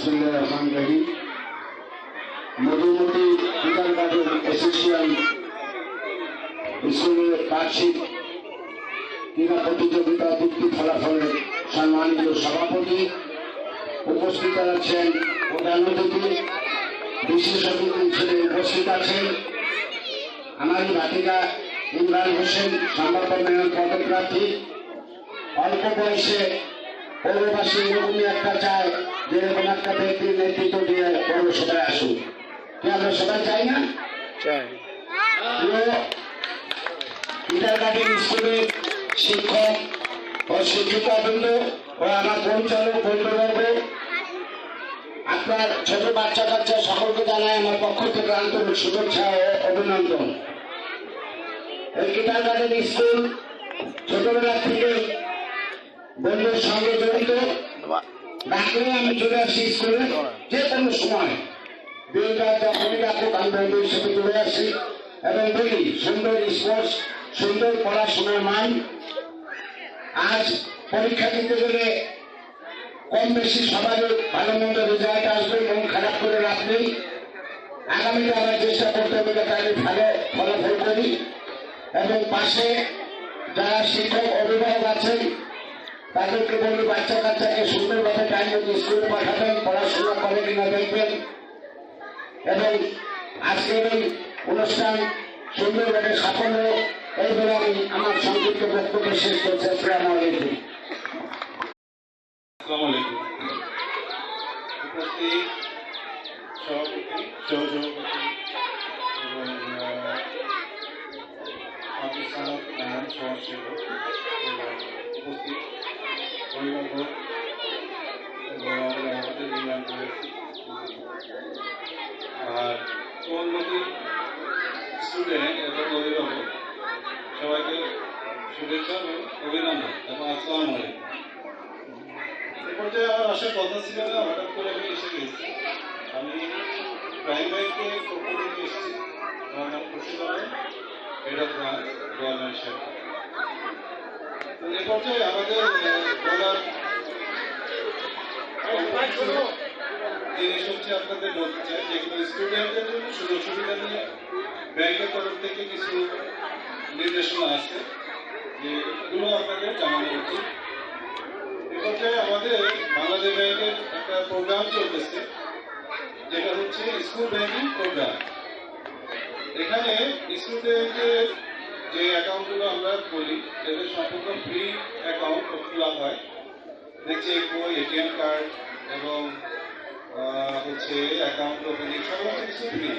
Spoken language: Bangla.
বিসমিল্লাহির রহমানির রহিম। মধুমতি বিজ্ঞান গার্ডেন অ্যাসোসিয়েশন স্কুলের বার্ষিক ক্রীড়া প্রতিযোগিতা বৃত্তি ফলাফলের সম্মানিত সভাপতি, উপস্থিত আছেন প্রধান অতিথি, বিশেষ অতিথি হিসেবে উপস্থিত আছেন আমারই ভাতিজা ইমরান হোসেন, সম্ভাব্য মেয়র পদপ্রার্থী। অল্প বয়সে পৌরবাসী এরকমই একটা চায় যে এরকম একটা ব্যক্তির নেতৃত্ব দিয়ে পৌরসভায় আসুক। কি আমরা সবাই চাই না? ইন্টারগার্ডেন স্কুলের শিক্ষক ও শিক্ষিকাবৃন্দ ও আমার পরিচালক বন্ধুবর্গ, আপনার ছোট বাচ্চা কাচ্চা সকলকে জানাই আমার পক্ষ থেকে আন্তরিক শুভেচ্ছা ও অভিনন্দন। এই ইন্টারগার্ডেন স্কুল ছোটবেলা থেকে বন্ধুর সঙ্গে জড়িত। ডাকলে আমি চলে আসি স্কুলে যে কোনো সময়, দিনটা যখনই ডাকুক আমি বন্ধুর সাথে চলে আসি এবং বলি সুন্দর স্পোর্টস, সুন্দর পড়াশোনার মান। আজ পরীক্ষা দিতে গেলে কম বেশি সবারই ভালো মন্দ রেজাল্ট আসবে, মন খারাপ করে লাভ নেই। আগামীতে আমরা চেষ্টা করতে হবে যাতে আমি ভালো ফলাফল করি এবং পাশে যারা শিক্ষক অভিভাবক আছেন তাদেরকে বলি বাচ্চা কাচ্চাকে সুন্দরভাবে টাইম মতো স্কুলে পাঠাবেন, পড়াশোনা করে কিনা দেখবেন এবং আজকের এই অনুষ্ঠান সুন্দরভাবে সাফল্য এই বলে আমি আমার সংক্ষিপ্ত বক্তব্য শেষ করছি। আসসালামু আলাইকুম। উপস্থিত সভাপতি, সহসভাপতি এবং পাকিস্তান সমাজসেবক এবং উপস্থিত অভিভাবক এবং আমাদের নির্মাণ করেছি আর কোমলমতি স্টুডেন্ট এবং অভিভাবক সবাইকে শুভেচ্ছা এবং অভিনন্দন এবং আসসালামু আলাইকুম। এ পর্যায়ে আমার আসার কথা ছিল না, হঠাৎ করে আমি এসে গেছি। আমি প্রাইম ব্যাংকের পক্ষ থেকে এসেছি। আমার নাম খুশি Alam, head of branch, government sector. তো এ পর্যায়ে আমাদের বলার জিনিস হচ্ছে আপনাদের বলতে চাই যেগুলো স্টুডেন্টদের জন্য সুযোগ সুবিধা নিয়ে ব্যাংকের তরফ থেকে কিছু নির্দেশনা আছে, যেগুলো আপনাদের জানানো উচিত। এ পর্যায়ে আমাদের বাংলাদেশ ব্যাংকের একটা প্রোগ্রাম চলতেছে যেটা হচ্ছে স্কুল ব্যাংকিং প্রোগ্রাম। এখানে স্টুডেন্টের যে অ্যাকাউন্টগুলো আমরা বলি এদের সম্পূর্ণ ফ্রি অ্যাকাউন্ট খোলা হয়। চেক বই, এটিএম কার্ড এবং হচ্ছে অ্যাকাউন্ট ওপেনিং সমস্ত কিছু ফ্রি।